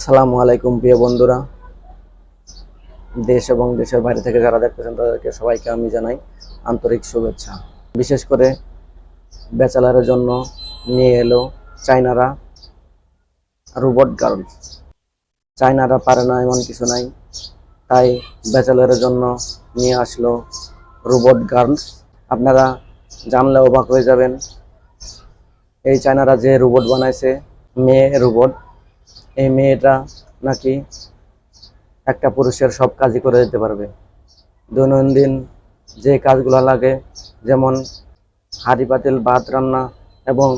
আসসালামু আলাইকুম প্রিয় বন্ধুরা, দেশ এবং দেশের বাইরে থেকে যারা দেখতেছেন তাদেরকে সবাইকে আমি জানাই আন্তরিক শুভেচ্ছা। বিশেষ করে ব্যাচেলারের জন্য নিয়ে এলো চাইনারা রোবট গার্ল। চাইনারা পারে না এমন কিছু নাই, তাই ব্যাচেলারের জন্য নিয়ে আসলো রোবট গার্লস। আপনারা জানলে অবাক হয়ে যাবেন, এই চাইনারা যে রোবট বানাইছে, মেয়ে রোবট, এই মেয়েটা নাকি একটা পুরুষের সব কাজই করে দিতে পারবে। দৈনন্দিন যে কাজগুলো লাগে, যেমন হাঁড়ি পাতিল ভাত রান্না, এবং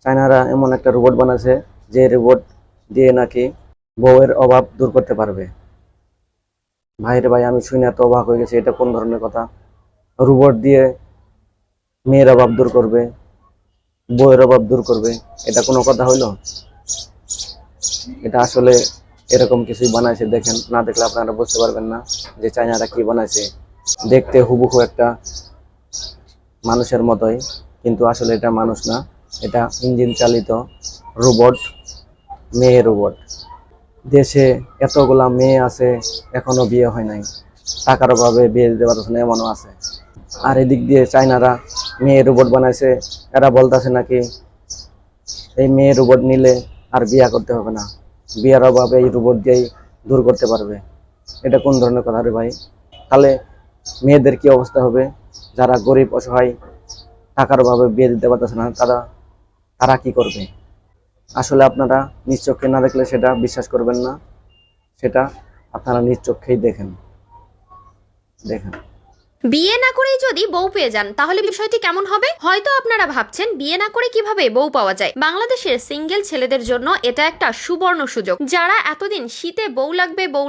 চায়নারা এমন একটা রোবট বানাচ্ছে যে রোবট দিয়ে নাকি বউয়ের অভাব দূর করতে পারবে। ভাইরে ভাই, আমি শুনে এত অবাক হয়ে গেছি, এটা কোন ধরনের কথা? রোবট দিয়ে মেয়ের অভাব দূর করবে, বউয়ের অভাব দূর করবে, এটা কোনো কথা হইলো? এটা আসলে এরকম কিছুই বানাইছে। দেখেন, না দেখলে আপনারা বুঝতে পারবেন না যে চায়নারা কি বানাইছে। দেখতে হুবহু একটা মানুষের মতোই, কিন্তু আসলে এটা মানুষ না, এটা ইঞ্জিন চালিত রোবট, মেয়ে রোবট। দেশে এতগুলা মেয়ে আছে, এখনো বিয়ে হয় নাই, টাকার অভাবে বিয়ে দিতে পারছে না এমনও আছে। আর এদিক দিয়ে চায়নারা মেয়ে রোবট বানাইছে, এরা বলতেছে নাকি এই মেয়ে রোবট নিলে আর বিয়ে করতে হবে না, বিয়ের অভাবে এই রোবট দিয়েই দূর করতে পারবে। এটা কোন ধরনের কথা রে ভাই? তাহলে মেয়েদের কি অবস্থা হবে? যারা গরিব অসহায়, টাকার অভাবে বিয়ে দিতে পারতেছে না, তারা তারা কি করবে? আসলে আপনারা নিজ চোখে না দেখলে সেটা বিশ্বাস করবেন না, সেটা আপনারা নিজ চোখেই দেখেন দেখেন বিয়ে না করেই যদি বউ পেয়ে যান তাহলে বিষয়টি কেমন হবে? হয়তো আপনারা ভাবছেন বিয়ে না করে কিভাবে বউ পাওয়া যায়। বাংলাদেশের সিঙ্গেল ছেলেদের জন্য এটা একটা সুবর্ণ সুযোগ। যারা এতদিন শীতে বউ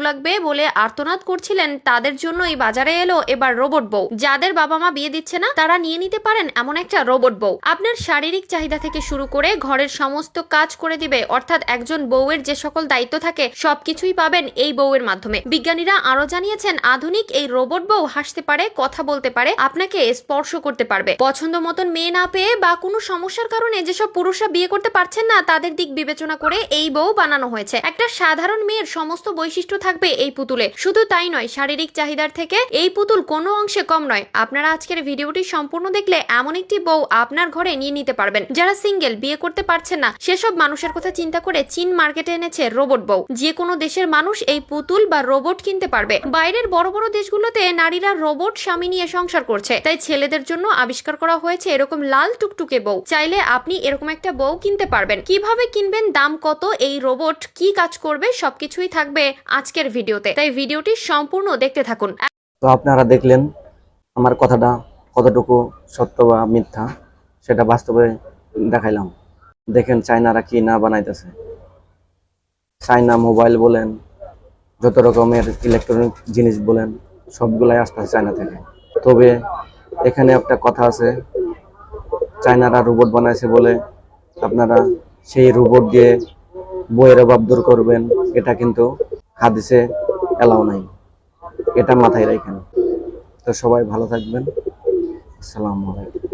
লাগবে বলে আর্তনাদ করছিলেন, তাদের জন্য এই বাজারে এলো এবার রোবট বউ। যাদের বাবা মা বিয়ে দিচ্ছে না, তারা নিয়ে নিতে পারেন এমন একটা রোবট বউ। আপনার শারীরিক চাহিদা থেকে শুরু করে ঘরের সমস্ত কাজ করে দিবে, অর্থাৎ একজন বউয়ের যে সকল দায়িত্ব থাকে সবকিছুই পাবেন এই বউয়ের মাধ্যমে। বিজ্ঞানীরা আরো জানিয়েছেন, আধুনিক এই রোবট বউ হাসতে পারে, কথা বলতে পারে, আপনাকে স্পর্শ করতে পারবে। পছন্দ মতন মেয়ে না পেয়ে বা কোনো সমস্যার কারণে যেসব পুরুষরা বিয়ে করতে পারছেন না, তাদের দিক বিবেচনা করে এই বউ বানানো হয়েছে। একটা সাধারণ মেয়ের সমস্ত বৈশিষ্ট্য থাকবে এই পুতুলে। শুধু তাই নয়, শারীরিক চাহিদার থেকে এই পুতুল কোনো অংশে কম নয়। আপনারা আজকের ভিডিওটি সম্পূর্ণ দেখলে এমন একটি বউ আপনার ঘরে নিয়ে নিতে পারবেন। যারা সিঙ্গেল, বিয়ে করতে পারছেন না, সেসব মানুষের কথা চিন্তা করে চীন মার্কেটে এনেছে রোবট বউ। যে কোনো দেশের মানুষ এই পুতুল বা রোবট কিনতে পারবে। বাইরের বড় বড় দেশগুলোতে নারীরা রোবট স্বামী নিয়ে সংসার করছে, তাই ছেলেদের জন্য আবিষ্কার করা হয়েছে এরকম লাল টুকটুকে বউ। চাইলে আপনি এরকম একটা বউ কিনতে পারবেন। কিভাবে কিনবেন, দাম কত, এই রোবট কি কাজ করবে, সবকিছুই থাকবে আজকের ভিডিওতে, তাই ভিডিওটি সম্পূর্ণ দেখতে থাকুন। তো আপনারা দেখলেন আমার কথাটা কতটুকু সত্য বা মিথ্যা, সেটা বাস্তবে দেখাইলাম। দেখেন চায়নারা কি না বানাইতেছে। চায়না মোবাইল বলেন, যত রকমের ইলেকট্রনিক জিনিস বলেন, সবগুলাই আসতেছে চায়না থেকে। তবে এখানে একটা কথা আছে, চায়নারা রোবট বানাইছে বলে আপনারা সেই রোবট দিয়ে বইয়ের অভাব দূর করবেন, এটা কিন্তু হাদিসে এলাও নাই। এটা মাথায় রাখেন। তো সবাই ভালো থাকবেন। আসসালামু আলাইকুম।